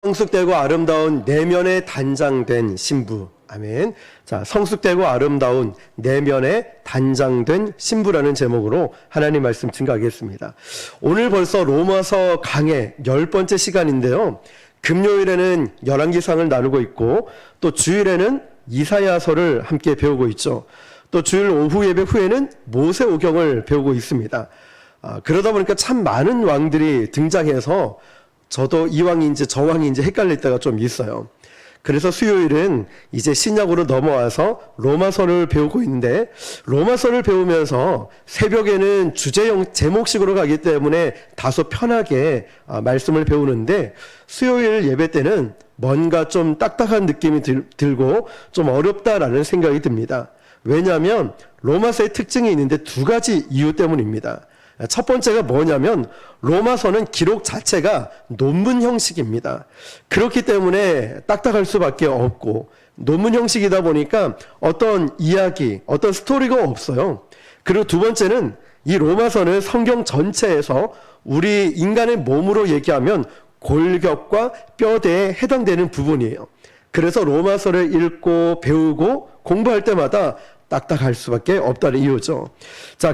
성숙되고 아름다운 내면에 단장된 신부. 아멘. 자, 성숙되고 아름다운 내면에 단장된 신부라는 제목으로 하나님 말씀 증거하겠습니다. 오늘 벌써 로마서 강의 10번째 시간인데요. 금요일에는 열왕기상을 나누고 있고 또 주일에는 이사야서를 함께 배우고 있죠. 또 주일 오후 예배 후에는 모세오경을 배우고 있습니다. 그러다 보니까 참 많은 왕들이 등장해서 저도 이 왕인지 저 왕인지 헷갈릴 때가 좀 있어요. 그래서 수요일은 이제 신약으로 넘어와서 로마서를 배우고 있는데, 로마서를 배우면서 새벽에는 주제형 제목식으로 가기 때문에 다소 편하게 말씀을 배우는데, 수요일 예배 때는 뭔가 좀 딱딱한 느낌이 들고 좀 어렵다라는 생각이 듭니다. 왜냐하면 로마서의 특징이 있는데 두 가지 이유 때문입니다. 첫 번째가 뭐냐면 로마서는 기록 자체가 논문 형식입니다. 그렇기 때문에 딱딱할 수밖에 없고, 논문 형식이다 보니까 어떤 이야기, 어떤 스토리가 없어요. 그리고 두 번째는 이 로마서는 성경 전체에서 우리 인간의 몸으로 얘기하면 골격과 뼈대에 해당되는 부분이에요. 그래서 로마서를 읽고 배우고 공부할 때마다 딱딱할 수밖에 없다는 이유죠. 자,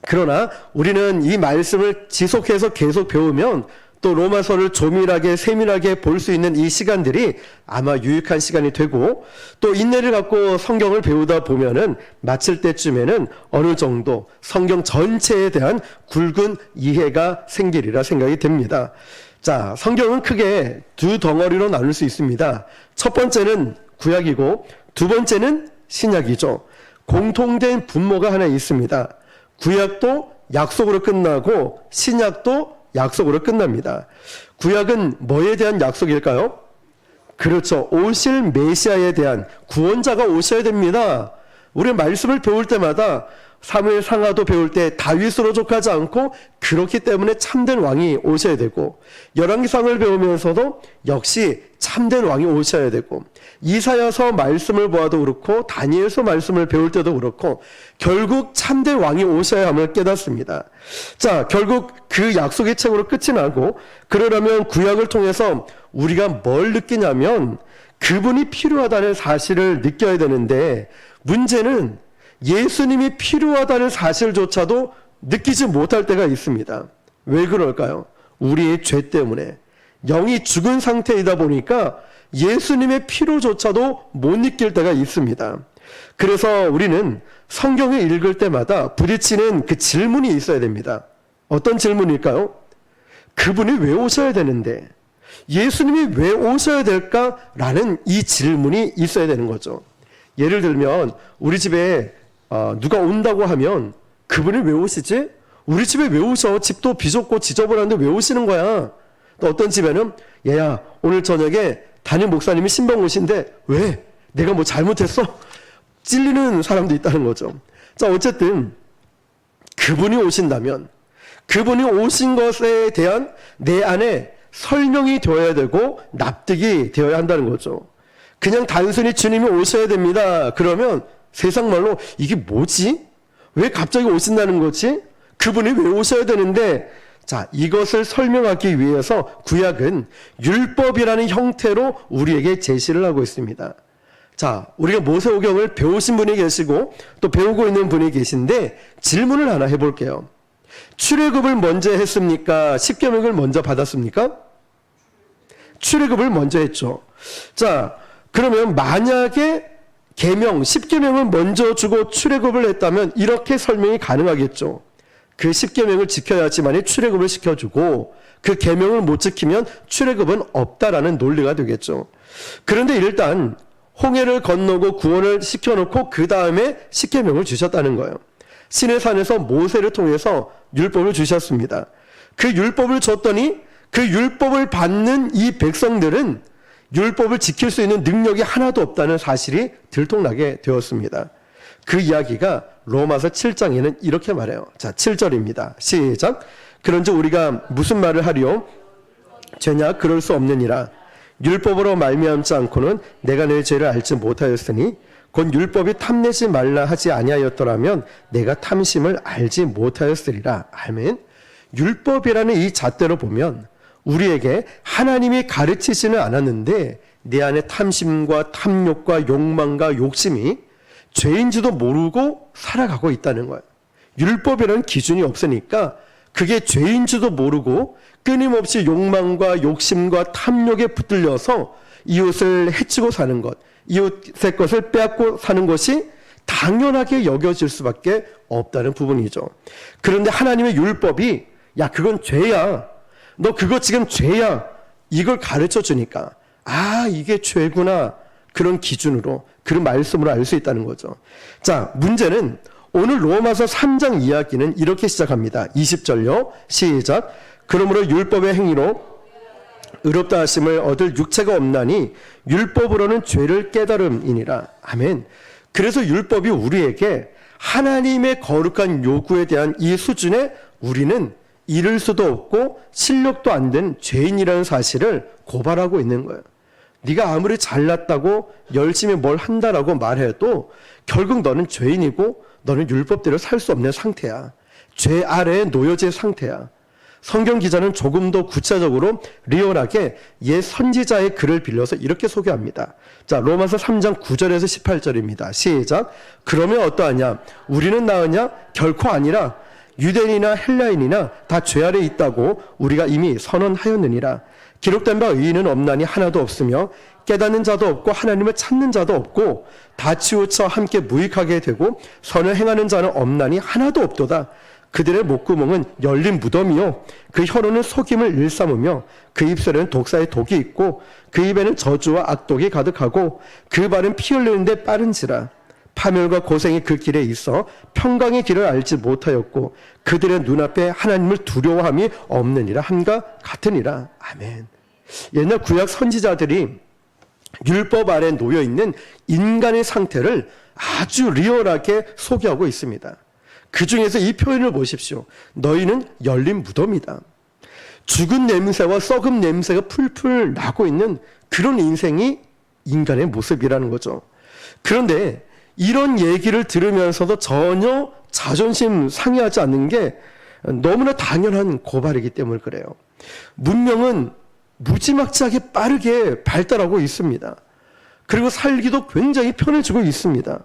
그러나 우리는 이 말씀을 지속해서 계속 배우면 또 로마서를 조밀하게 세밀하게 볼 수 있는 이 시간들이 아마 유익한 시간이 되고, 또 인내를 갖고 성경을 배우다 보면은 마칠 때쯤에는 어느 정도 성경 전체에 대한 굵은 이해가 생기리라 생각이 됩니다. 자, 성경은 크게 두 덩어리로 나눌 수 있습니다. 첫 번째는 구약이고 두 번째는 신약이죠. 공통된 분모가 하나 있습니다. 구약도 약속으로 끝나고 신약도 약속으로 끝납니다. 구약은 뭐에 대한 약속일까요? 그렇죠. 오실 메시아에 대한 구원자가 오셔야 됩니다. 우리 말씀을 배울 때마다 사무엘 상하도 배울 때 다윗으로 족하지 않고 그렇기 때문에 참된 왕이 오셔야 되고, 열왕기상을 배우면서도 역시 참된 왕이 오셔야 되고, 이사야서 말씀을 보아도 그렇고 다니엘서 말씀을 배울 때도 그렇고 결국 참된 왕이 오셔야 함을 깨닫습니다. 자, 결국 그 약속의 책으로 끝이 나고, 그러려면 구약을 통해서 우리가 뭘 느끼냐면 그분이 필요하다는 사실을 느껴야 되는데, 문제는 예수님이 필요하다는 사실조차도 느끼지 못할 때가 있습니다. 왜 그럴까요? 우리의 죄 때문에 영이 죽은 상태이다 보니까 예수님의 필요조차도 못 느낄 때가 있습니다. 그래서 우리는 성경을 읽을 때마다 부딪히는 그 질문이 있어야 됩니다. 어떤 질문일까요? 그분이 왜 오셔야 되는데, 예수님이 왜 오셔야 될까라는 이 질문이 있어야 되는 거죠. 예를 들면 우리 집에 누가 온다고 하면 그분이 왜 오시지? 우리 집에 왜 오셔? 집도 비좁고 지저분한데 왜 오시는 거야? 또 어떤 집에는 얘야, 오늘 저녁에 담임 목사님이 신방 오신데 왜? 내가 뭐 잘못했어? 찔리는 사람도 있다는 거죠. 자, 어쨌든 그분이 오신다면 그분이 오신 것에 대한 내 안에 설명이 되어야 되고 납득이 되어야 한다는 거죠. 그냥 단순히 주님이 오셔야 됩니다. 그러면 세상 말로 이게 뭐지? 왜 갑자기 오신다는 거지? 그분이 왜 오셔야 되는데, 자, 이것을 설명하기 위해서 구약은 율법이라는 형태로 우리에게 제시를 하고 있습니다. 자, 우리가 모세오경을 배우신 분이 계시고 또 배우고 있는 분이 계신데 질문을 하나 해볼게요. 출애굽을 먼저 했습니까? 십계명을 먼저 받았습니까? 출애굽을 먼저 했죠. 자, 그러면 만약에 계명, 십계명을 먼저 주고 출애굽을 했다면 이렇게 설명이 가능하겠죠. 그 십계명을 지켜야지만이 출애굽을 시켜주고 그 계명을 못 지키면 출애굽은 없다라는 논리가 되겠죠. 그런데 일단 홍해를 건너고 구원을 시켜놓고 그 다음에 십계명을 주셨다는 거예요. 시내산에서 모세를 통해서 율법을 주셨습니다. 그 율법을 줬더니 그 율법을 받는 이 백성들은 율법을 지킬 수 있는 능력이 하나도 없다는 사실이 들통나게 되었습니다. 그 이야기가 로마서 7장에는 이렇게 말해요. 자, 7절입니다. 시작. 그런즉 우리가 무슨 말을 하리요? 죄냐? 그럴 수 없느니라. 율법으로 말미암지 않고는 내가 내 죄를 알지 못하였으니 곧 율법이 탐내지 말라 하지 아니하였더라면 내가 탐심을 알지 못하였으리라. 아멘. 율법이라는 이 잣대로 보면 우리에게 하나님이 가르치지는 않았는데 내 안에 탐심과 탐욕과 욕망과 욕심이 죄인지도 모르고 살아가고 있다는 거예요. 율법이라는 기준이 없으니까 그게 죄인지도 모르고 끊임없이 욕망과 욕심과 탐욕에 붙들려서 이웃을 해치고 사는 것, 이웃의 것을 빼앗고 사는 것이 당연하게 여겨질 수밖에 없다는 부분이죠. 그런데 하나님의 율법이 야 그건 죄야, 너 그거 지금 죄야, 이걸 가르쳐 주니까 아 이게 죄구나, 그런 기준으로 그런 말씀으로 알 수 있다는 거죠. 자, 문제는 오늘 로마서 3장 이야기는 이렇게 시작합니다. 20절요. 시작. 그러므로 율법의 행위로 의롭다 하심을 얻을 육체가 없나니 율법으로는 죄를 깨달음이니라. 아멘. 그래서 율법이 우리에게 하나님의 거룩한 요구에 대한 이 수준에 우리는 이를 수도 없고 실력도 안 된 죄인이라는 사실을 고발하고 있는 거예요. 네가 아무리 잘났다고 열심히 뭘 한다라고 말해도 결국 너는 죄인이고 너는 율법대로 살 수 없는 상태야. 죄 아래에 놓여진 상태야. 성경 기자는 조금 더 구체적으로 리얼하게 옛 선지자의 글을 빌려서 이렇게 소개합니다. 자, 로마서 3장 9절에서 18절입니다. 시작. 그러면 어떠하냐? 우리는 나으냐? 결코 아니라 유대인이나 헬라인이나 다 죄 아래에 있다고 우리가 이미 선언하였느니라. 기록된 바 의인은 없나니 하나도 없으며 깨닫는 자도 없고 하나님을 찾는 자도 없고 다 치우쳐 함께 무익하게 되고 선을 행하는 자는 없나니 하나도 없도다. 그들의 목구멍은 열린 무덤이요 그 혀로는 속임을 일삼으며 그 입술에는 독사의 독이 있고 그 입에는 저주와 악독이 가득하고 그 발은 피 흘리는데 빠른지라. 파멸과 고생이 그 길에 있어 평강의 길을 알지 못하였고 그들의 눈앞에 하나님을 두려워함이 없느니라 함과 같으니라. 아멘. 옛날 구약 선지자들이 율법 아래 놓여있는 인간의 상태를 아주 리얼하게 소개하고 있습니다. 그 중에서 이 표현을 보십시오. 너희는 열린 무덤이다. 죽은 냄새와 썩은 냄새가 풀풀 나고 있는 그런 인생이 인간의 모습이라는 거죠. 그런데 이런 얘기를 들으면서도 전혀 자존심 상해하지 않는 게 너무나 당연한 고발이기 때문에 그래요. 문명은 무지막지하게 빠르게 발달하고 있습니다. 그리고 살기도 굉장히 편해지고 있습니다.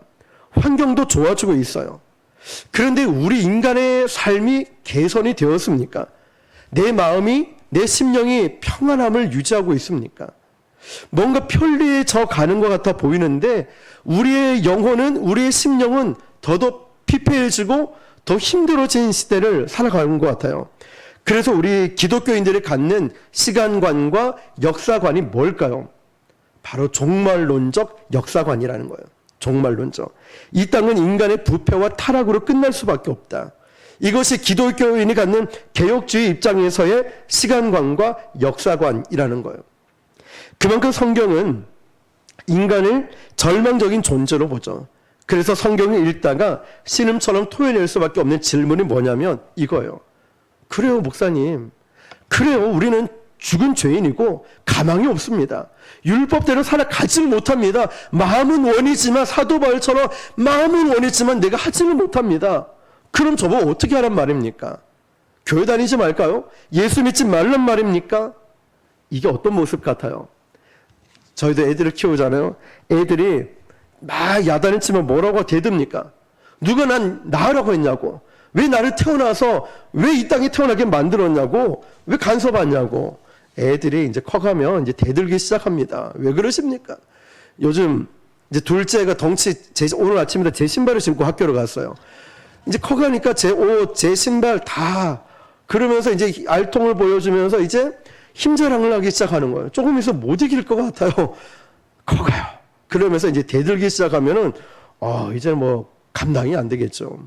환경도 좋아지고 있어요. 그런데 우리 인간의 삶이 개선이 되었습니까? 내 마음이, 내 심령이 평안함을 유지하고 있습니까? 뭔가 편리해져 가는 것 같아 보이는데 우리의 영혼은, 우리의 심령은 더더욱 피폐해지고 더 힘들어진 시대를 살아가는 것 같아요. 그래서 우리 기독교인들이 갖는 시간관과 역사관이 뭘까요? 바로 종말론적 역사관이라는 거예요. 종말론적. 이 땅은 인간의 부패와 타락으로 끝날 수밖에 없다. 이것이 기독교인이 갖는 개혁주의 입장에서의 시간관과 역사관이라는 거예요. 그만큼 성경은 인간을 절망적인 존재로 보죠. 그래서 성경을 읽다가 신음처럼 토해낼 수밖에 없는 질문이 뭐냐면 이거예요. 그래요, 목사님. 그래요, 우리는 죽은 죄인이고 가망이 없습니다. 율법대로 살아가지 못합니다. 마음은 원이지만, 사도 바울처럼 마음은 원이지만 내가 하지는 못합니다. 그럼 저보고 어떻게 하란 말입니까? 교회 다니지 말까요? 예수 믿지 말란 말입니까? 이게 어떤 모습 같아요? 저희도 애들을 키우잖아요. 애들이 막 야단을 치면 뭐라고 대듭니까? 누가 난 낳으라고 했냐고. 왜 나를 태어나서 왜 이 땅에 태어나게 만들었냐고. 왜 간섭하냐고. 애들이 이제 커가면 이제 대들기 시작합니다. 왜 그러십니까? 요즘 이제 둘째가 덩치, 오늘 아침에 제 신발을 신고 학교를 갔어요. 이제 커가니까 제 옷, 제 신발 다 그러면서 이제 알통을 보여주면서 이제 힘자랑을 하기 시작하는 거예요. 조금 있어 못 이길 것 같아요. 커가요. 그러면서 이제 대들기 시작하면은 이제 뭐 감당이 안 되겠죠.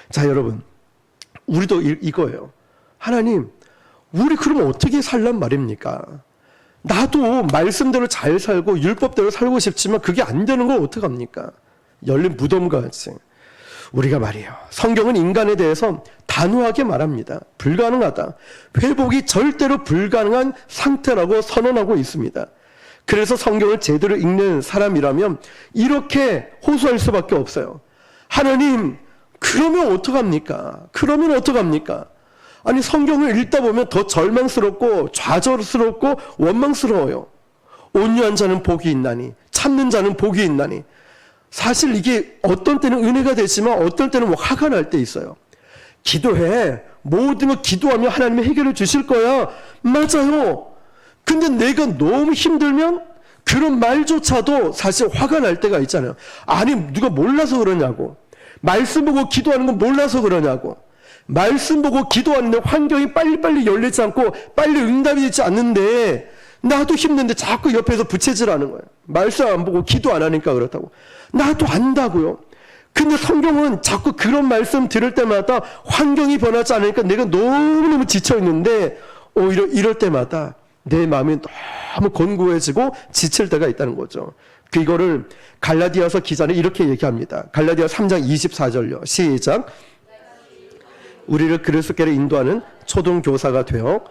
자, 여러분, 우리도 이거예요. 하나님, 우리 그러면 어떻게 살란 말입니까? 나도 말씀대로 잘 살고 율법대로 살고 싶지만 그게 안 되는 걸 어떡합니까? 열린 무덤같이. 우리가 말이에요. 성경은 인간에 대해서 단호하게 말합니다. 불가능하다. 회복이 절대로 불가능한 상태라고 선언하고 있습니다. 그래서 성경을 제대로 읽는 사람이라면 이렇게 호소할 수밖에 없어요. 하나님, 그러면 어떡합니까? 그러면 어떡합니까? 아니 성경을 읽다 보면 더 절망스럽고 좌절스럽고 원망스러워요. 온유한 자는 복이 있나니 참는 자는 복이 있나니. 사실 이게 어떤 때는 은혜가 되지만 어떤 때는 화가 날 때 있어요. 기도해. 모든 걸 기도하면 하나님이 해결해 주실 거야. 맞아요. 근데 내가 너무 힘들면 그런 말조차도 사실 화가 날 때가 있잖아요. 아니 누가 몰라서 그러냐고. 말씀 보고 기도하는 건 몰라서 그러냐고. 말씀 보고 기도하는데 환경이 빨리빨리 열리지 않고 빨리 응답이 되지 않는데 나도 힘든데 자꾸 옆에서 부채질하는 거예요. 말씀 안 보고 기도 안 하니까 그렇다고. 나도 안다고요. 근데 성경은 자꾸 그런 말씀 들을 때마다 환경이 변하지 않으니까 내가 너무너무 지쳐있는데 오히려 이럴 때마다 내 마음이 너무 곤고해지고 지칠 때가 있다는 거죠. 이거를 갈라디아서 기자는 이렇게 얘기합니다. 갈라디아 3장 24절요. 시작. 우리를 그리스도께로 인도하는 초등교사가 되어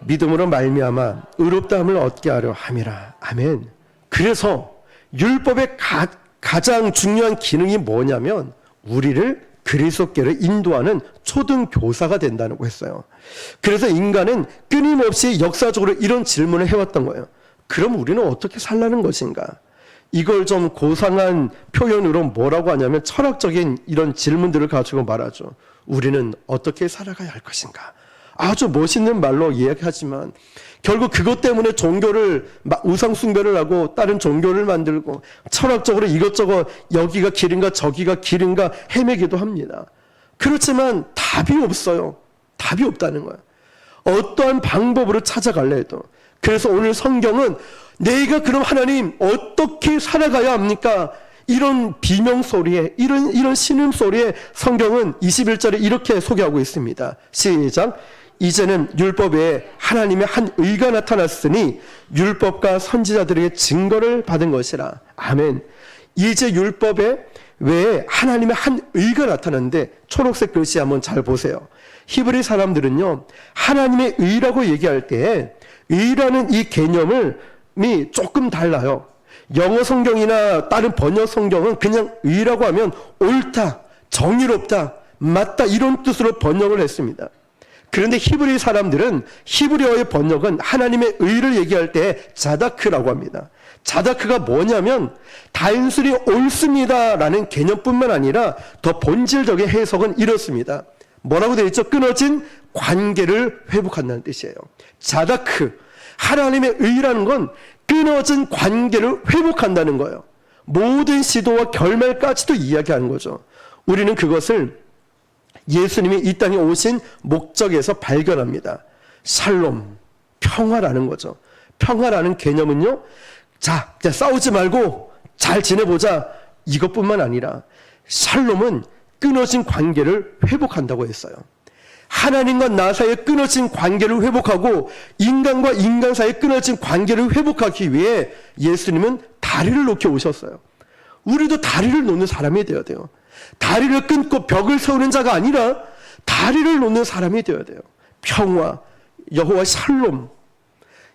믿음으로 말미암아 의롭다함을 얻게 하려 함이라. 아멘. 그래서 율법의 가장 중요한 기능이 뭐냐면 우리를 그리스도께로 인도하는 초등교사가 된다고 했어요. 그래서 인간은 끊임없이 역사적으로 이런 질문을 해왔던 거예요. 그럼 우리는 어떻게 살라는 것인가? 이걸 좀 고상한 표현으로 뭐라고 하냐면 철학적인 이런 질문들을 가지고 말하죠. 우리는 어떻게 살아가야 할 것인가? 아주 멋있는 말로 이야기하지만 결국 그것 때문에 종교를 우상 숭배를 하고 다른 종교를 만들고 철학적으로 이것저것 여기가 길인가 저기가 길인가 헤매기도 합니다. 그렇지만 답이 없어요. 답이 없다는 거예요. 어떠한 방법으로 찾아갈래 해도. 그래서 오늘 성경은 내가 그럼 하나님 어떻게 살아가야 합니까? 이런 비명소리에 이런 신음소리에 성경은 21절에 이렇게 소개하고 있습니다. 시작. 이제는 율법 외에 하나님의 한 의가 나타났으니 율법과 선지자들에게 증거를 받은 것이라. 아멘. 이제 율법에 외에 하나님의 한 의가 나타났는데 초록색 글씨 한번 잘 보세요. 히브리 사람들은요 하나님의 의라고 얘기할 때 의라는 이 개념이 조금 달라요. 영어 성경이나 다른 번역 성경은 그냥 의라고 하면 옳다, 정의롭다, 맞다 이런 뜻으로 번역을 했습니다. 그런데 히브리 사람들은 히브리어의 번역은 하나님의 의를 얘기할 때 자다크라고 합니다. 자다크가 뭐냐면 단순히 옳습니다라는 개념뿐만 아니라 더 본질적인 해석은 이렇습니다. 뭐라고 되어 있죠? 끊어진 관계를 회복한다는 뜻이에요. 자다크, 하나님의 의라는 건 끊어진 관계를 회복한다는 거예요. 모든 시도와 결말까지도 이야기하는 거죠. 우리는 그것을 예수님이 이 땅에 오신 목적에서 발견합니다. 샬롬, 평화라는 거죠. 평화라는 개념은요, 자, 싸우지 말고 잘 지내보자 이것뿐만 아니라 샬롬은 끊어진 관계를 회복한다고 했어요. 하나님과 나 사이에 끊어진 관계를 회복하고 인간과 인간 사이에 끊어진 관계를 회복하기 위해 예수님은 다리를 놓게 오셨어요. 우리도 다리를 놓는 사람이 되어야 돼요. 다리를 끊고 벽을 세우는 자가 아니라 다리를 놓는 사람이 되어야 돼요. 평화, 여호와 샬롬.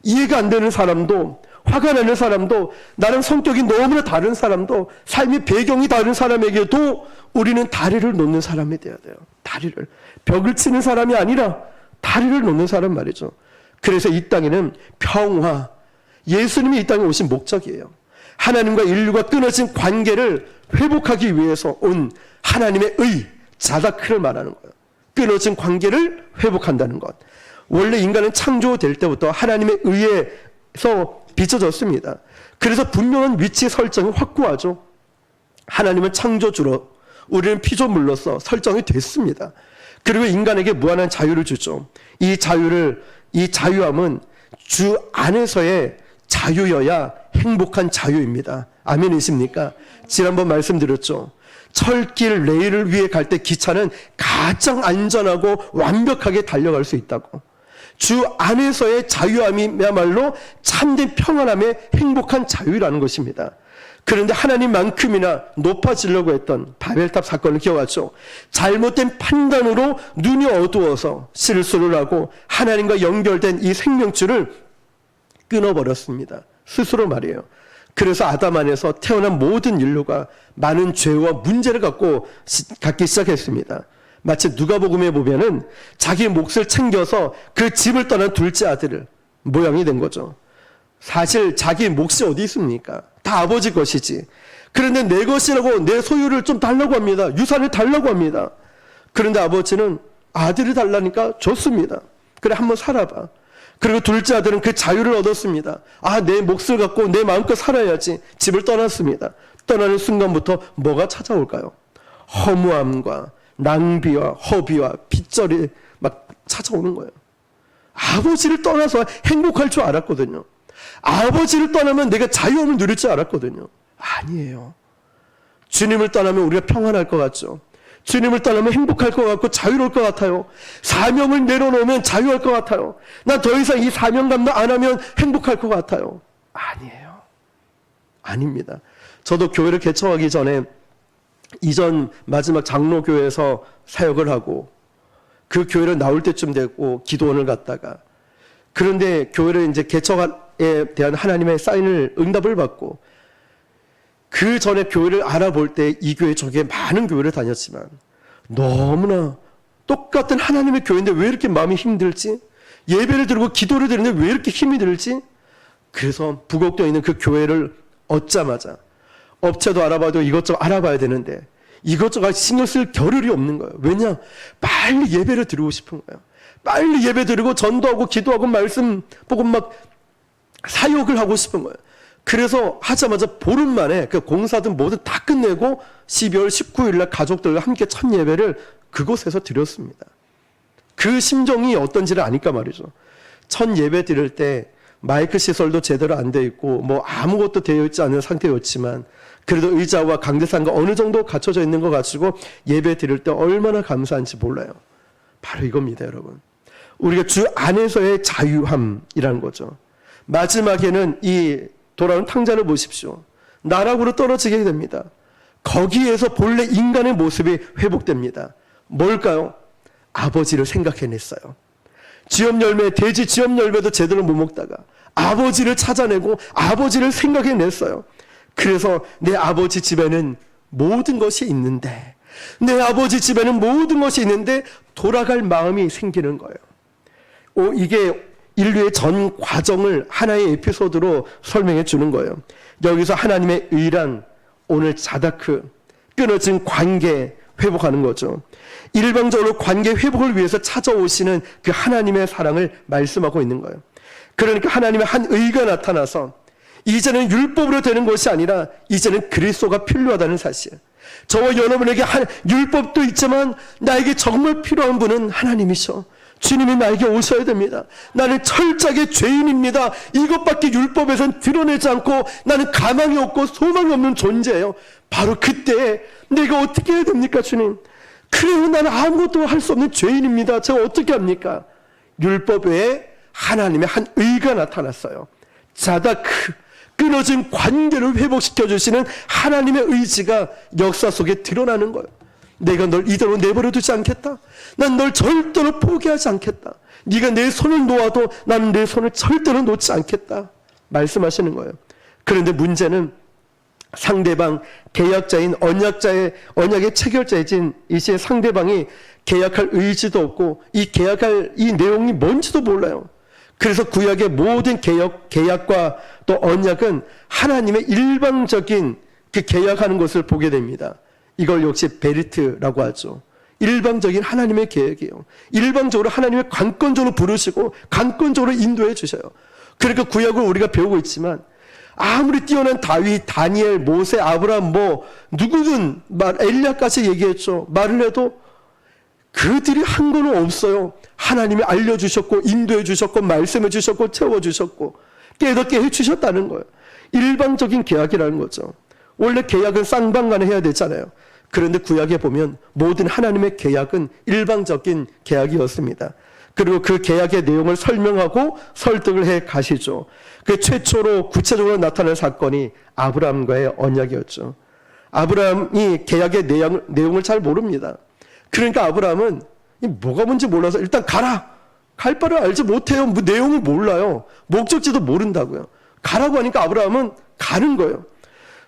이해가 안 되는 사람도, 화가 나는 사람도, 나랑 성격이 너무나 다른 사람도, 삶의 배경이 다른 사람에게도 우리는 다리를 놓는 사람이 되어야 돼요. 다리를. 벽을 치는 사람이 아니라 다리를 놓는 사람 말이죠. 그래서 이 땅에는 평화, 예수님이 이 땅에 오신 목적이에요. 하나님과 인류가 끊어진 관계를 회복하기 위해서 온 하나님의 의, 자다크를 말하는 거예요. 끊어진 관계를 회복한다는 것. 원래 인간은 창조될 때부터 하나님의 의에서 빚어졌습니다. 그래서 분명한 위치 설정이 확고하죠. 하나님은 창조주로, 우리는 피조물로서 설정이 됐습니다. 그리고 인간에게 무한한 자유를 주죠. 이 자유함은 주 안에서의 자유여야 행복한 자유입니다. 아멘이십니까? 지난번 말씀드렸죠. 철길 레일을 위해 갈 때 기차는 가장 안전하고 완벽하게 달려갈 수 있다고. 주 안에서의 자유함이야말로 참된 평안함의 행복한 자유라는 것입니다. 그런데 하나님만큼이나 높아지려고 했던 바벨탑 사건을 기억하죠. 잘못된 판단으로 눈이 어두워서 실수를 하고 하나님과 연결된 이 생명줄을 끊어버렸습니다. 스스로 말이에요. 그래서 아담 안에서 태어난 모든 인류가 많은 죄와 문제를 갖기 시작했습니다. 마치 누가복음에 보면은 자기 몫을 챙겨서 그 집을 떠난 둘째 아들을 모양이 된 거죠. 사실 자기 몫이 어디 있습니까? 다 아버지 것이지. 그런데 내 것이라고 내 소유를 좀 달라고 합니다. 유산을 달라고 합니다. 그런데 아버지는 아들이 달라니까 줬습니다. 그래 한번 살아봐. 그리고 둘째 아들은 그 자유를 얻었습니다. 아, 내 몫을 갖고 내 마음껏 살아야지. 집을 떠났습니다. 떠나는 순간부터 뭐가 찾아올까요? 허무함과 낭비와 허비와 빚절이 막 찾아오는 거예요. 아버지를 떠나서 행복할 줄 알았거든요. 아버지를 떠나면 내가 자유함을 누릴 줄 알았거든요. 아니에요. 주님을 떠나면 우리가 평안할 것 같죠. 주님을 떠나면 행복할 것 같고 자유로울 것 같아요. 사명을 내려놓으면 자유할 것 같아요. 난 더 이상 이 사명 감당 안 하면 행복할 것 같아요. 아니에요. 아닙니다. 저도 교회를 개척하기 전에 이전 마지막 장로교회에서 사역을 하고 그 교회를 나올 때쯤 됐고 기도원을 갔다가 그런데 교회를 이제 개척에 대한 하나님의 사인을 응답을 받고 그 전에 교회를 알아볼 때 이 교회 저게 많은 교회를 다녔지만 너무나 똑같은 하나님의 교회인데 왜 이렇게 마음이 힘들지? 예배를 드리고 기도를 드리는데 왜 이렇게 힘이 들지? 그래서 부곡되어 있는 그 교회를 얻자마자 업체도 알아봐도 이것저것 알아봐야 되는데 이것저것 신경 쓸 겨를이 없는 거예요. 왜냐? 빨리 예배를 드리고 싶은 거예요. 빨리 예배 드리고 전도하고 기도하고 말씀 보고 막 사역을 하고 싶은 거예요. 그래서 하자마자 보름 만에 그 공사든 뭐든 다 끝내고 12월 19일 날 가족들과 함께 첫 예배를 그곳에서 드렸습니다. 그 심정이 어떤지를 아니까 말이죠. 첫 예배 드릴 때 마이크 시설도 제대로 안 돼 있고 뭐 아무것도 되어 있지 않은 상태였지만 그래도 의자와 강대상과 어느 정도 갖춰져 있는 거 가지고 예배 드릴 때 얼마나 감사한지 몰라요. 바로 이겁니다, 여러분. 우리가 주 안에서의 자유함이라는 거죠. 마지막에는 이 돌아온 탕자를 보십시오. 나락으로 떨어지게 됩니다. 거기에서 본래 인간의 모습이 회복됩니다. 뭘까요? 아버지를 생각해냈어요. 지엽열매, 돼지 지엽열매도 제대로 못 먹다가 아버지를 찾아내고 아버지를 생각해냈어요. 그래서 내 아버지 집에는 모든 것이 있는데 내 아버지 집에는 모든 것이 있는데 돌아갈 마음이 생기는 거예요. 이게 인류의 전 과정을 하나의 에피소드로 설명해 주는 거예요. 여기서 하나님의 의랑 오늘 자다크 끊어진 관계 회복하는 거죠. 일방적으로 관계 회복을 위해서 찾아오시는 그 하나님의 사랑을 말씀하고 있는 거예요. 그러니까 하나님의 한 의가 나타나서 이제는 율법으로 되는 것이 아니라 이제는 그리스도가 필요하다는 사실. 저와 여러분에게 율법도 있지만 나에게 정말 필요한 분은 하나님이셔. 주님이 나에게 오셔야 됩니다. 나는 철저하게 죄인입니다. 이것밖에 율법에선 드러내지 않고 나는 가망이 없고 소망이 없는 존재예요. 바로 그때 내가 어떻게 해야 됩니까, 주님? 그래요, 나는 아무것도 할 수 없는 죄인입니다. 제가 어떻게 합니까? 율법 외에 하나님의 한 의가 나타났어요. 자다크, 끊어진 관계를 회복시켜 주시는 하나님의 의지가 역사 속에 드러나는 거예요. 내가 널 이대로 내버려 두지 않겠다. 난 널 절대로 포기하지 않겠다. 네가 내 손을 놓아도 나는 내 손을 절대로 놓지 않겠다. 말씀하시는 거예요. 그런데 문제는 상대방, 계약자인 언약의 체결자이신 이신 상대방이 계약할 의지도 없고 이 계약할 이 내용이 뭔지도 몰라요. 그래서 구약의 모든 계약과 또 언약은 하나님의 일방적인 그 계약하는 것을 보게 됩니다. 이걸 역시 베리트라고 하죠. 일방적인 하나님의 계획이에요. 일방적으로 하나님의 관건적으로 부르시고 관건적으로 인도해 주셔요. 그러니까 구약을 우리가 배우고 있지만 아무리 뛰어난 다윗, 다니엘, 모세, 아브라함 누구든 엘리야까지 얘기했죠. 말을 해도 그들이 한 거는 없어요. 하나님이 알려주셨고 인도해 주셨고 말씀해 주셨고 채워주셨고 깨닫게 해주셨다는 거예요. 일방적인 계약이라는 거죠. 원래 계약은 쌍방간에 해야 되잖아요. 그런데 구약에 보면 모든 하나님의 계약은 일방적인 계약이었습니다. 그리고 그 계약의 내용을 설명하고 설득을 해 가시죠. 그 최초로 구체적으로 나타난 사건이 아브라함과의 언약이었죠. 아브라함이 계약의 내용을 잘 모릅니다. 그러니까 아브라함은 뭐가 뭔지 몰라서 일단 가라. 갈 바를 알지 못해요. 내용을 몰라요. 목적지도 모른다고요. 가라고 하니까 아브라함은 가는 거예요.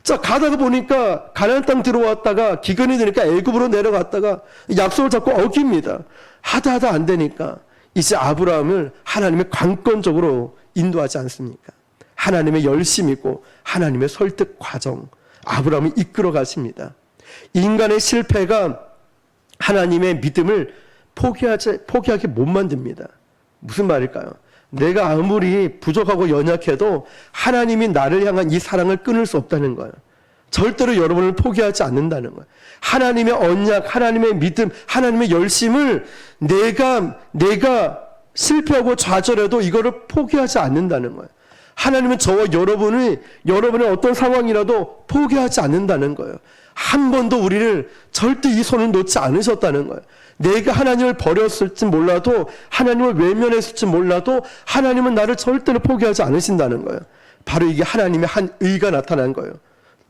자, 가다가 보니까 가나안 땅 들어왔다가 기근이 되니까 애굽으로 내려갔다가 약속을 자꾸 어깁니다. 하다 안 되니까 이제 아브라함을 하나님의 관건적으로 인도하지 않습니까? 하나님의 열심이고 하나님의 설득 과정, 아브라함을 이끌어 가십니다. 인간의 실패가 하나님의 믿음을 포기하게 못 만듭니다. 무슨 말일까요? 내가 아무리 부족하고 연약해도 하나님이 나를 향한 이 사랑을 끊을 수 없다는 거예요. 절대로 여러분을 포기하지 않는다는 거예요. 하나님의 언약, 하나님의 믿음, 하나님의 열심을 내가 실패하고 좌절해도 이거를 포기하지 않는다는 거예요. 하나님은 저와 여러분의 어떤 상황이라도 포기하지 않는다는 거예요. 한 번도 우리를 절대 이 손을 놓지 않으셨다는 거예요. 내가 하나님을 버렸을지 몰라도, 하나님을 외면했을지 몰라도 하나님은 나를 절대로 포기하지 않으신다는 거예요. 바로 이게 하나님의 한 의가 나타난 거예요.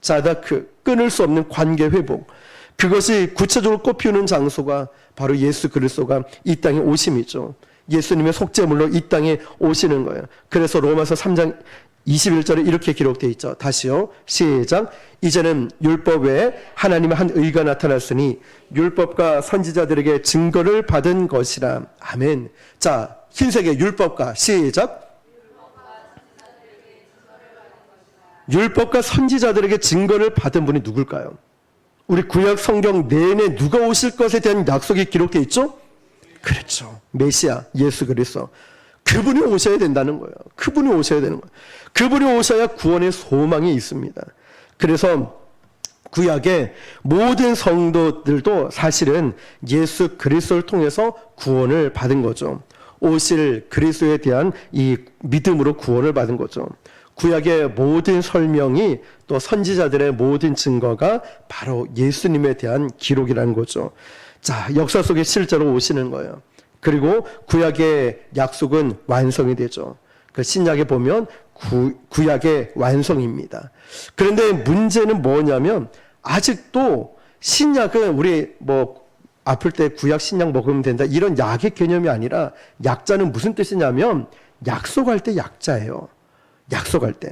자다크, 끊을 수 없는 관계 회복. 그것이 구체적으로 꽃피우는 장소가 바로 예수 그리스도가 이 땅에 오심이죠. 예수님의 속죄물로 이 땅에 오시는 거예요. 그래서 로마서 3장 21절에 이렇게 기록되어 있죠. 다시요. 시작. 이제는 율법 외에 하나님의 한 의가 나타났으니 율법과 선지자들에게 증거를 받은 것이라. 아멘. 자, 흰색의 율법과 시작. 율법과 선지자들에게 증거를 받은 분이 누굴까요? 우리 구약 성경 내내 누가 오실 것에 대한 약속이 기록되어 있죠? 그렇죠. 메시아, 예수 그리스도. 그분이 오셔야 된다는 거예요. 그분이 오셔야 되는 거예요. 그분이 오셔야 구원의 소망이 있습니다. 그래서 구약의 모든 성도들도 사실은 예수 그리스도를 통해서 구원을 받은 거죠. 오실 그리스도에 대한 이 믿음으로 구원을 받은 거죠. 구약의 모든 설명이 또 선지자들의 모든 증거가 바로 예수님에 대한 기록이라는 거죠. 자, 역사 속에 실제로 오시는 거예요. 그리고 구약의 약속은 완성이 되죠. 그 신약에 보면 구약의 완성입니다. 그런데 문제는 뭐냐면 아직도 신약은 우리 아플 때 구약 신약 먹으면 된다 이런 약의 개념이 아니라 약자는 무슨 뜻이냐면 약속할 때 약자예요. 약속할 때.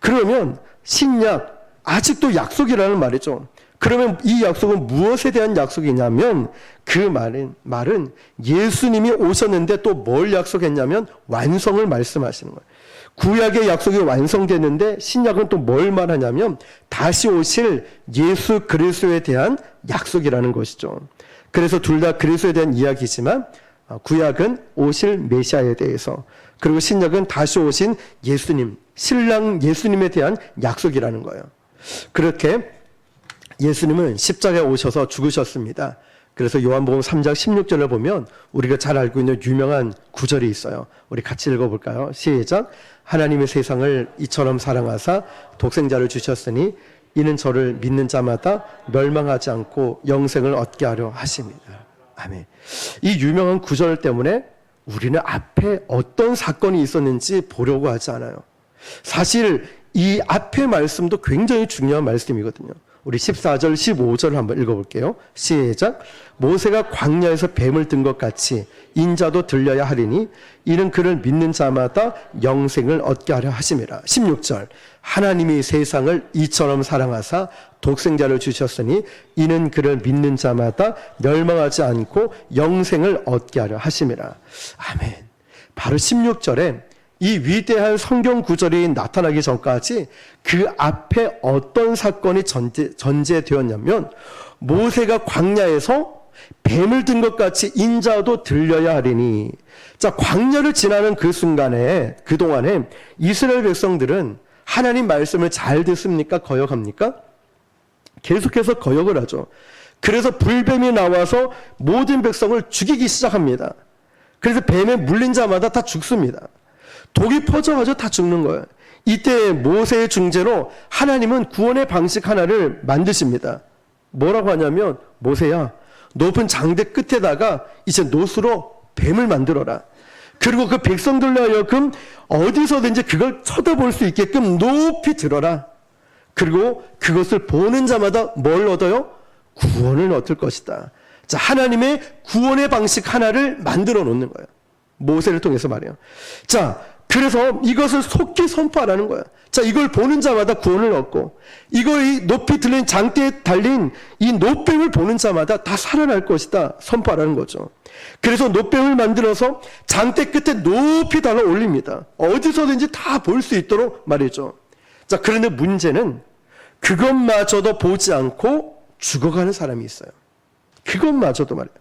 그러면 신약 아직도 약속이라는 말이죠. 그러면 이 약속은 무엇에 대한 약속이냐면 그 말은 예수님이 오셨는데 또 뭘 약속했냐면 완성을 말씀하시는 거예요. 구약의 약속이 완성됐는데 신약은 또 뭘 말하냐면 다시 오실 예수 그리스도에 대한 약속이라는 것이죠. 그래서 둘 다 그리스도에 대한 이야기지만 구약은 오실 메시아에 대해서, 그리고 신약은 다시 오신 예수님, 신랑 예수님에 대한 약속이라는 거예요. 그렇게 예수님은 십자가에 오셔서 죽으셨습니다. 그래서 요한복음 3장 16절을 보면 우리가 잘 알고 있는 유명한 구절이 있어요. 우리 같이 읽어볼까요? 시작. 하나님의 세상을 이처럼 사랑하사 독생자를 주셨으니 이는 저를 믿는 자마다 멸망하지 않고 영생을 얻게 하려 하십니다. 아멘. 이 유명한 구절 때문에 우리는 앞에 어떤 사건이 있었는지 보려고 하지 않아요. 사실 이 앞의 말씀도 굉장히 중요한 말씀이거든요. 우리 14절, 15절을 한번 읽어볼게요. 시작. 모세가 광야에서 뱀을 든 것 같이 인자도 들려야 하리니 이는 그를 믿는 자마다 영생을 얻게 하려 하심이라. 16절. 하나님이 세상을 이처럼 사랑하사 독생자를 주셨으니 이는 그를 믿는 자마다 멸망하지 않고 영생을 얻게 하려 하심이라. 아멘. 바로 16절에 이 위대한 성경 구절이 나타나기 전까지 그 앞에 어떤 사건이 전제되었냐면 모세가 광야에서 뱀을 든 것 같이 인자도 들려야 하리니. 자, 광야를 지나는 그 순간에, 그동안에 이스라엘 백성들은 하나님 말씀을 잘 듣습니까? 거역합니까? 계속해서 거역을 하죠. 그래서 불뱀이 나와서 모든 백성을 죽이기 시작합니다. 그래서 뱀에 물린 자마다 다 죽습니다. 독이 퍼져가지고 다 죽는 거예요. 이때 모세의 중재로 하나님은 구원의 방식 하나를 만드십니다. 뭐라고 하냐면 모세야, 높은 장대 끝에다가 이제 노수로 뱀을 만들어라. 그리고 그 백성들로 하여금 어디서든지 그걸 쳐다볼 수 있게끔 높이 들어라. 그리고 그것을 보는 자마다 뭘 얻어요? 구원을 얻을 것이다. 자, 하나님의 구원의 방식 하나를 만들어 놓는 거예요. 모세를 통해서 말이에요. 자, 그래서 이것을 속히 선포하라는 거야. 자, 이걸 보는 자마다 구원을 얻고, 이걸 이 높이 들린 장대에 달린 이 노뱀을 보는 자마다 다 살아날 것이다. 선포하라는 거죠. 그래서 노뱀을 만들어서 장대 끝에 높이 달아 올립니다. 어디서든지 다 볼 수 있도록 말이죠. 자, 그런데 문제는 그것마저도 보지 않고 죽어가는 사람이 있어요. 그것마저도 말이에요.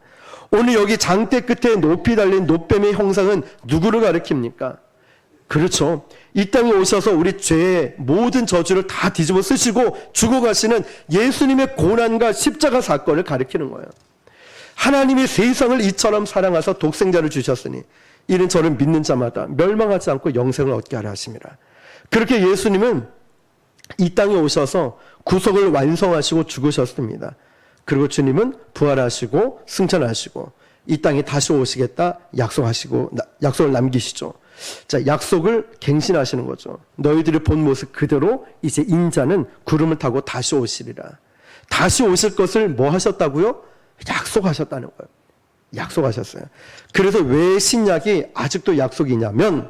오늘 여기 장대 끝에 높이 달린 노뱀의 형상은 누구를 가리킵니까? 그렇죠. 이 땅에 오셔서 우리 죄의 모든 저주를 다 뒤집어 쓰시고 죽어가시는 예수님의 고난과 십자가 사건을 가리키는 거예요. 하나님이 세상을 이처럼 사랑하사 독생자를 주셨으니 이는 저를 믿는 자마다 멸망하지 않고 영생을 얻게 하려 하심이라. 그렇게 예수님은 이 땅에 오셔서 구속을 완성하시고 죽으셨습니다. 그리고 주님은 부활하시고 승천하시고 이 땅에 다시 오시겠다 약속을 남기시죠. 자, 약속을 갱신하시는 거죠. 너희들이 본 모습 그대로 이제 인자는 구름을 타고 다시 오시리라. 다시 오실 것을 뭐 하셨다고요? 약속하셨다는 거예요. 약속하셨어요. 그래서 왜 신약이 아직도 약속이냐면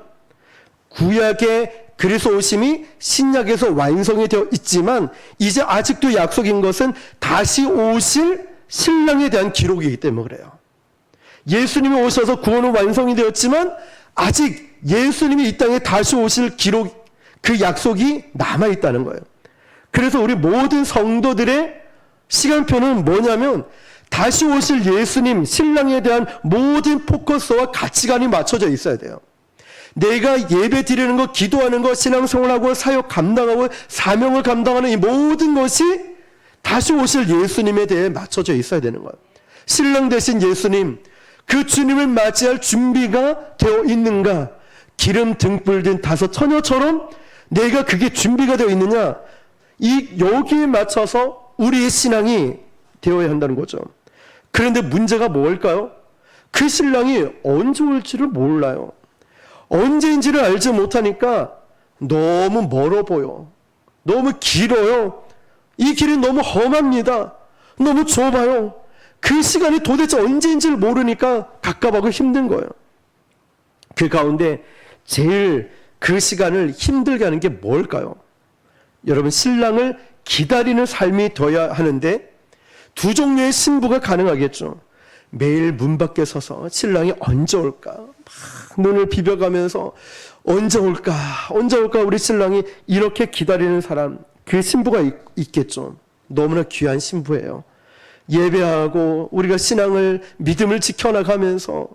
구약의 그리스도 오심이 신약에서 완성이 되어 있지만 이제 아직도 약속인 것은 다시 오실 신랑에 대한 기록이기 때문에 그래요. 예수님이 오셔서 구원은 완성이 되었지만 아직 예수님이 이 땅에 다시 오실 기록, 그 약속이 남아있다는 거예요. 그래서 우리 모든 성도들의 시간표는 뭐냐면 다시 오실 예수님, 신랑에 대한 모든 포커스와 가치관이 맞춰져 있어야 돼요. 내가 예배 드리는 것, 기도하는 것, 신앙생활하고 사역 감당하고 사명을 감당하는 이 모든 것이 다시 오실 예수님에 대해 맞춰져 있어야 되는 거예요. 신랑 되신 예수님, 그 주님을 맞이할 준비가 되어 있는가? 기름 등불 든 다섯 처녀처럼 내가 그게 준비가 되어 있느냐? 여기에 맞춰서 우리의 신앙이 되어야 한다는 거죠. 그런데 문제가 뭘까요? 그 신랑이 언제 올지를 몰라요. 언제인지를 알지 못하니까 너무 멀어 보여. 너무 길어요. 이 길이 너무 험합니다. 너무 좁아요. 그 시간이 도대체 언제인지를 모르니까 갑갑하고 힘든 거예요. 그 가운데 제일 그 시간을 힘들게 하는 게 뭘까요? 여러분, 신랑을 기다리는 삶이 되어야 하는데 두 종류의 신부가 가능하겠죠. 매일 문 밖에 서서 신랑이 언제 올까? 막 눈을 비벼가면서 언제 올까? 우리 신랑이 이렇게 기다리는 사람, 그 신부가 있겠죠. 너무나 귀한 신부예요. 예배하고 우리가 신앙을 믿음을 지켜나가면서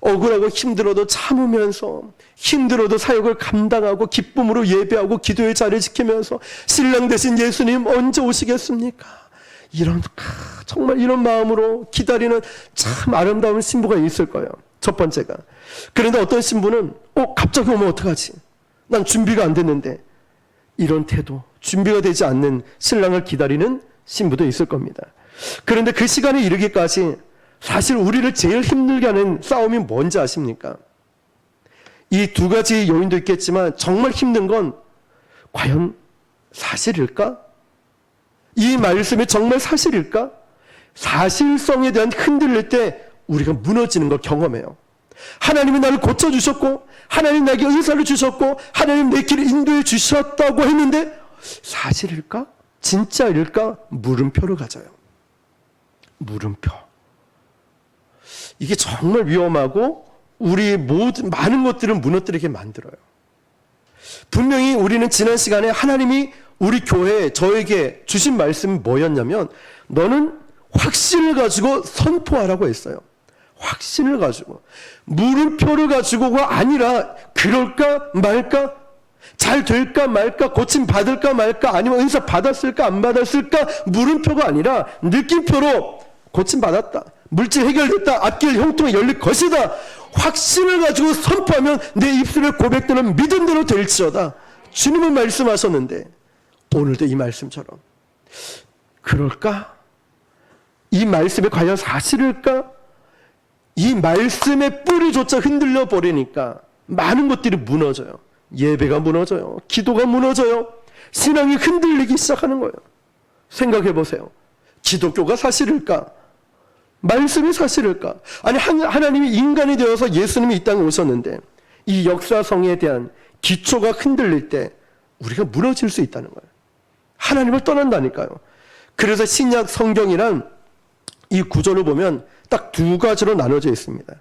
억울하고 힘들어도 참으면서 힘들어도 사역을 감당하고 기쁨으로 예배하고 기도의 자리를 지키면서 신랑 되신 예수님 언제 오시겠습니까? 정말 이런 마음으로 기다리는 참 아름다운 신부가 있을 거예요. 첫 번째가. 그런데 어떤 신부는 갑자기 오면 어떡하지? 난 준비가 안 됐는데. 이런 태도, 준비가 되지 않는 신랑을 기다리는 신부도 있을 겁니다. 그런데 그 시간에 이르기까지 사실 우리를 제일 힘들게 하는 싸움이 뭔지 아십니까? 이 두 가지 요인도 있겠지만 정말 힘든 건 과연 사실일까? 이 말씀이 정말 사실일까? 사실성에 대한 흔들릴 때 우리가 무너지는 걸 경험해요. 하나님이 나를 고쳐주셨고 하나님 나에게 의사를 주셨고 하나님 내 길을 인도해 주셨다고 했는데 사실일까? 진짜일까? 물음표를 가져요. 물음표. 이게 정말 위험하고 우리 많은 것들을 무너뜨리게 만들어요. 분명히 우리는 지난 시간에 하나님이 우리 교회에 저에게 주신 말씀이 뭐였냐면 너는 확신을 가지고 선포하라고 했어요. 확신을 가지고. 물음표를 가지고가 아니라 그럴까 말까, 잘 될까 말까, 고침 받을까 말까, 아니면 은사 받았을까 안 받았을까, 물음표가 아니라 느낌표로 고침 받았다, 물질 해결됐다, 앞길 형통이 열릴 것이다, 확신을 가지고 선포하면 내 입술에 고백되는 믿음대로 될지어다. 주님은 말씀하셨는데 오늘도 이 말씀처럼 그럴까? 이 말씀이 과연 사실일까? 이 말씀의 뿌리조차 흔들려 버리니까 많은 것들이 무너져요. 예배가 무너져요. 기도가 무너져요. 신앙이 흔들리기 시작하는 거예요. 생각해 보세요. 기독교가 사실일까? 말씀이 사실일까? 아니, 하나님이 인간이 되어서 예수님이 이 땅에 오셨는데 이 역사성에 대한 기초가 흔들릴 때 우리가 무너질 수 있다는 거예요. 하나님을 떠난다니까요. 그래서 신약 성경이란 이 구조를 보면 딱 두 가지로 나눠져 있습니다.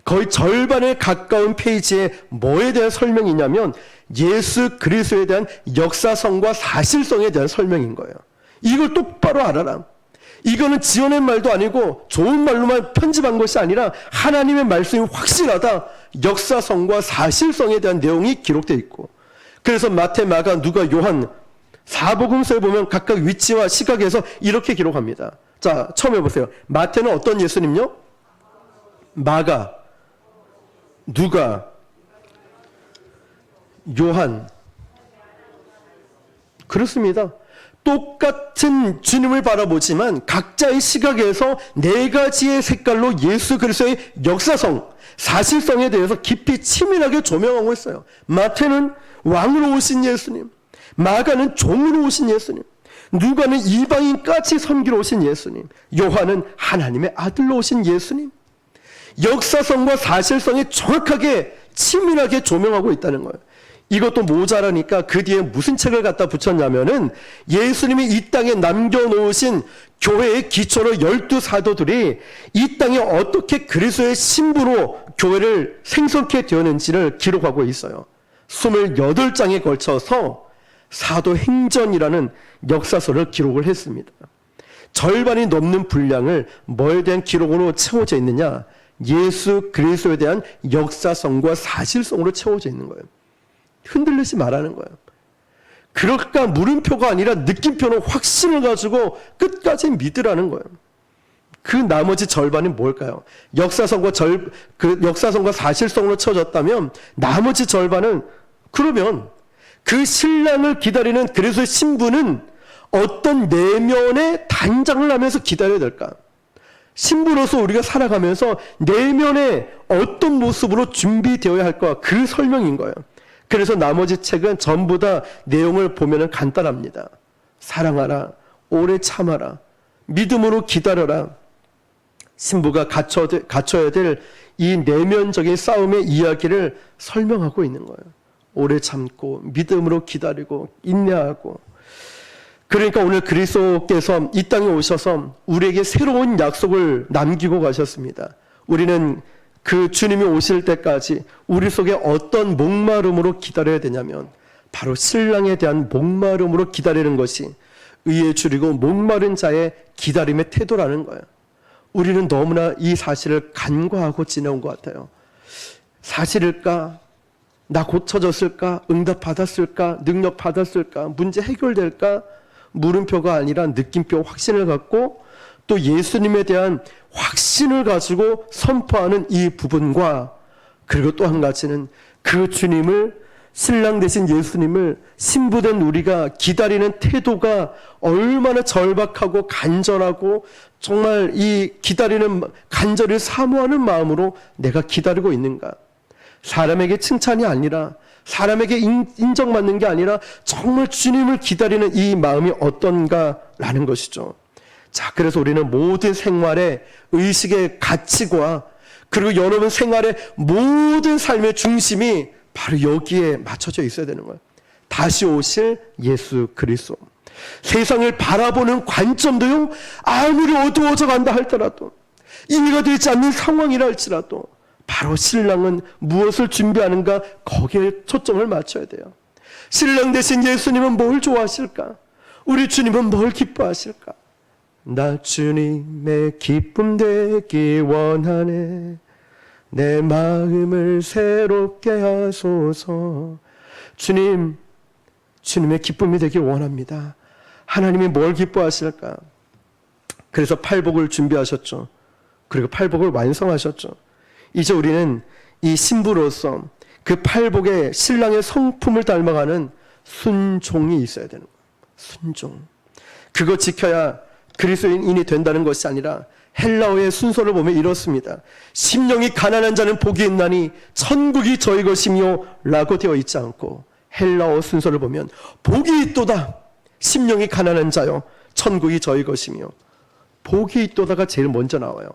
거의 절반에 가까운 페이지에 뭐에 대한 설명이냐면 예수 그리스도에 대한 역사성과 사실성에 대한 설명인 거예요. 이걸 똑바로 알아라. 이거는 지어낸 말도 아니고 좋은 말로만 편집한 것이 아니라 하나님의 말씀이 확실하다. 역사성과 사실성에 대한 내용이 기록되어 있고, 그래서 마태, 마가, 누가, 요한 사복음서에 보면 각각 위치와 시각에서 이렇게 기록합니다. 자, 처음 해보세요. 마태는 어떤 예수님요? 마가, 누가, 요한. 그렇습니다. 똑같은 주님을 바라보지만 각자의 시각에서 네 가지의 색깔로 예수 그리스도의 역사성, 사실성에 대해서 깊이 치밀하게 조명하고 있어요. 마태는 왕으로 오신 예수님, 마가는 종으로 오신 예수님, 누가는 이방인까지 섬기러 오신 예수님, 요한은 하나님의 아들로 오신 예수님. 역사성과 사실성이 정확하게 치밀하게 조명하고 있다는 거예요. 이것도 모자라니까 그 뒤에 무슨 책을 갖다 붙였냐면은 예수님이 이 땅에 남겨놓으신 교회의 기초로 12사도들이 이 땅에 어떻게 그리스도의 신부로 교회를 생성케 되었는지를 기록하고 있어요. 28장에 걸쳐서 사도행전이라는 역사서를 기록을 했습니다. 절반이 넘는 분량을 뭐에 대한 기록으로 채워져 있느냐? 예수 그리스도에 대한 역사성과 사실성으로 채워져 있는 거예요. 흔들리지 말라는 거예요. 그러니까 물음표가 아니라 느낌표는 확신을 가지고 끝까지 믿으라는 거예요. 그 나머지 절반이 뭘까요? 역사성과 사실성으로 채워졌다면 나머지 절반은, 그러면 그 신랑을 기다리는 그리스도의 신부는 어떤 내면의 단장을 하면서 기다려야 될까? 신부로서 우리가 살아가면서 내면에 어떤 모습으로 준비되어야 할까? 그 설명인 거예요. 그래서 나머지 책은 전부 다 내용을 보면 간단합니다. 사랑하라, 오래 참아라, 믿음으로 기다려라. 신부가 갖춰야 될 이 내면적인 싸움의 이야기를 설명하고 있는 거예요. 오래 참고 믿음으로 기다리고 인내하고. 그러니까 오늘 그리스도께서 이 땅에 오셔서 우리에게 새로운 약속을 남기고 가셨습니다. 우리는 그 주님이 오실 때까지 우리 속에 어떤 목마름으로 기다려야 되냐면 바로 신랑에 대한 목마름으로 기다리는 것이 의에 줄이고 목마른 자의 기다림의 태도라는 거예요. 우리는 너무나 이 사실을 간과하고 지내온 것 같아요. 사실일까? 나 고쳐졌을까? 응답 받았을까? 능력 받았을까? 문제 해결될까? 물음표가 아니라 느낌표, 확신을 갖고 또 예수님에 대한 확신을 가지고 선포하는 이 부분과, 그리고 또 한 가지는 그 주님을, 신랑 되신 예수님을 신부된 우리가 기다리는 태도가 얼마나 절박하고 간절하고 정말 이 기다리는 간절히 사모하는 마음으로 내가 기다리고 있는가. 사람에게 칭찬이 아니라, 사람에게 인정받는 게 아니라 정말 주님을 기다리는 이 마음이 어떤가라는 것이죠. 자, 그래서 우리는 모든 생활의 의식의 가치과, 그리고 여러분 생활의 모든 삶의 중심이 바로 여기에 맞춰져 있어야 되는 거예요. 다시 오실 예수 그리스도. 세상을 바라보는 관점도요, 아무리 어두워져 간다 할지라도, 이해가 되지 않는 상황이라 할지라도 바로 신랑은 무엇을 준비하는가, 거기에 초점을 맞춰야 돼요. 신랑 대신 예수님은 뭘 좋아하실까? 우리 주님은 뭘 기뻐하실까? 나 주님의 기쁨 되기 원하네, 내 마음을 새롭게 하소서. 주님의 기쁨이 되길 원합니다. 하나님이 뭘 기뻐하실까? 그래서 팔복을 준비하셨죠. 그리고 팔복을 완성하셨죠. 이제 우리는 이 신부로서 그 팔복의 신랑의 성품을 닮아가는 순종이 있어야 되는 거예요. 순종. 그거 지켜야 그리스도인이 된다는 것이 아니라, 헬라어의 순서를 보면 이렇습니다. 심령이 가난한 자는 복이 있나니 천국이 저희 것이며 라고 되어 있지 않고, 헬라어 순서를 보면 복이 있도다, 심령이 가난한 자요, 천국이 저희 것이며. 복이 있도다가 제일 먼저 나와요.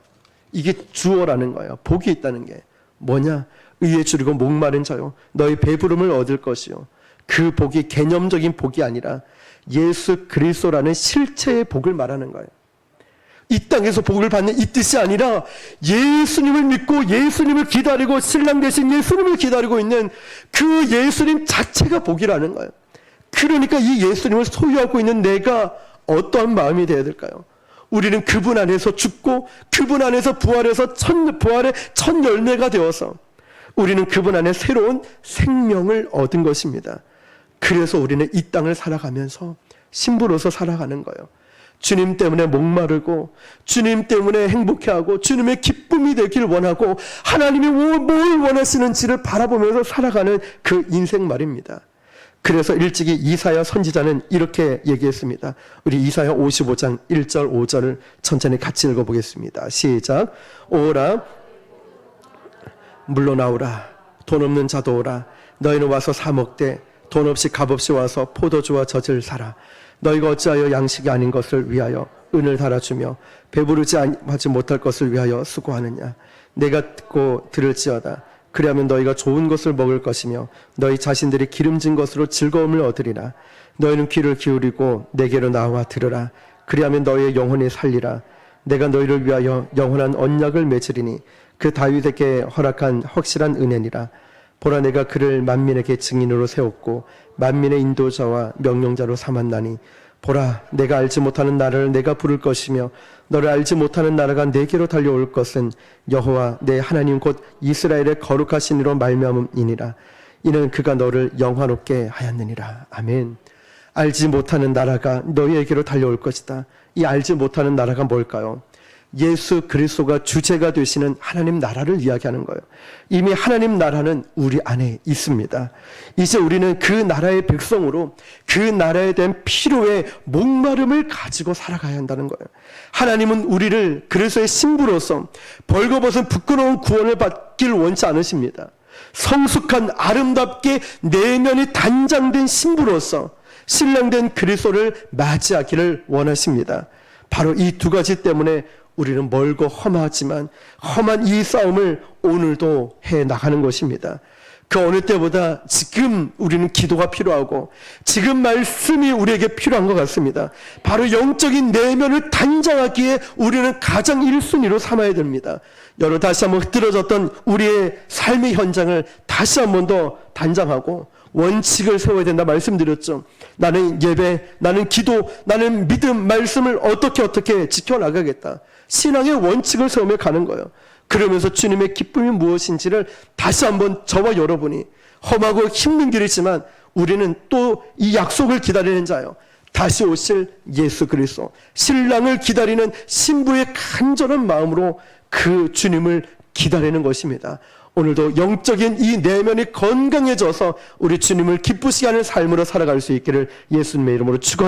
이게 주어라는 거예요. 복이 있다는 게 뭐냐? 의에 줄이고 목마른 자요 너희 배부름을 얻을 것이요. 그 복이 개념적인 복이 아니라 예수 그리스도라는 실체의 복을 말하는 거예요. 이 땅에서 복을 받는 이 뜻이 아니라 예수님을 믿고 예수님을 기다리고 신랑 되신 예수님을 기다리고 있는 그 예수님 자체가 복이라는 거예요. 그러니까 이 예수님을 소유하고 있는 내가 어떠한 마음이 되어야 될까요? 우리는 그분 안에서 죽고 그분 안에서 부활해서 부활의 첫 열매가 되어서 우리는 그분 안에 새로운 생명을 얻은 것입니다. 그래서 우리는 이 땅을 살아가면서 신부로서 살아가는 거예요. 주님 때문에 목마르고 주님 때문에 행복해하고 주님의 기쁨이 되길 원하고 하나님이 뭘 원하시는지를 바라보면서 살아가는 그 인생 말입니다. 그래서 일찍이 이사야 선지자는 이렇게 얘기했습니다. 우리 이사야 55장 1절 5절을 천천히 같이 읽어보겠습니다. 시작. 오라 물러나오라 돈 없는 자도 오라 너희는 와서 사 먹되 돈 없이 값없이 와서 포도주와 젖을 사라. 너희가 어찌하여 양식이 아닌 것을 위하여 은을 달아주며 배부르지 하지 못할 것을 위하여 수고하느냐. 내가 듣고 들을지어다. 그리하면 너희가 좋은 것을 먹을 것이며 너희 자신들이 기름진 것으로 즐거움을 얻으리라. 너희는 귀를 기울이고 내게로 나와 들으라. 그리하면 너희의 영혼이 살리라. 내가 너희를 위하여 영원한 언약을 맺으리니 그 다윗에게 허락한 확실한 은혜니라. 보라 내가 그를 만민에게 증인으로 세웠고 만민의 인도자와 명령자로 삼았나니 보라 내가 알지 못하는 나라를 내가 부를 것이며 너를 알지 못하는 나라가 내게로 달려올 것은 여호와 내 하나님 곧 이스라엘의 거룩하신 이로 말미암음이니라. 이는 그가 너를 영화롭게 하였느니라. 아멘. 알지 못하는 나라가 너희에게로 달려올 것이다. 이 알지 못하는 나라가 뭘까요? 예수 그리스도가 주체가 되시는 하나님 나라를 이야기하는 거예요. 이미 하나님 나라는 우리 안에 있습니다. 이제 우리는 그 나라의 백성으로 그 나라에 대한 필요의 목마름을 가지고 살아가야 한다는 거예요. 하나님은 우리를 그리스도의 신부로서 벌거벗은 부끄러운 구원을 받길 원치 않으십니다. 성숙한 아름답게 내면이 단장된 신부로서 신랑된 그리스도를 맞이하기를 원하십니다. 바로 이 두 가지 때문에 우리는 멀고 험하지만 험한 이 싸움을 오늘도 해 나가는 것입니다. 그 어느 때보다 지금 우리는 기도가 필요하고 지금 말씀이 우리에게 필요한 것 같습니다. 바로 영적인 내면을 단장하기에 우리는 가장 1순위로 삼아야 됩니다. 여러 다시 한번 흐트러졌던 우리의 삶의 현장을 다시 한 번 더 단장하고 원칙을 세워야 된다 말씀드렸죠. 나는 예배, 나는 기도, 나는 믿음, 말씀을 어떻게 지켜나가겠다. 신앙의 원칙을 세우며 가는 거예요. 그러면서 주님의 기쁨이 무엇인지를 다시 한번 저와 여러분이 험하고 힘든 길이지만 우리는 또 이 약속을 기다리는 자요. 다시 오실 예수 그리스도, 신랑을 기다리는 신부의 간절한 마음으로 그 주님을 기다리는 것입니다. 오늘도 영적인 이 내면이 건강해져서 우리 주님을 기쁘시게 하는 삶으로 살아갈 수 있기를 예수님의 이름으로 축원합니다.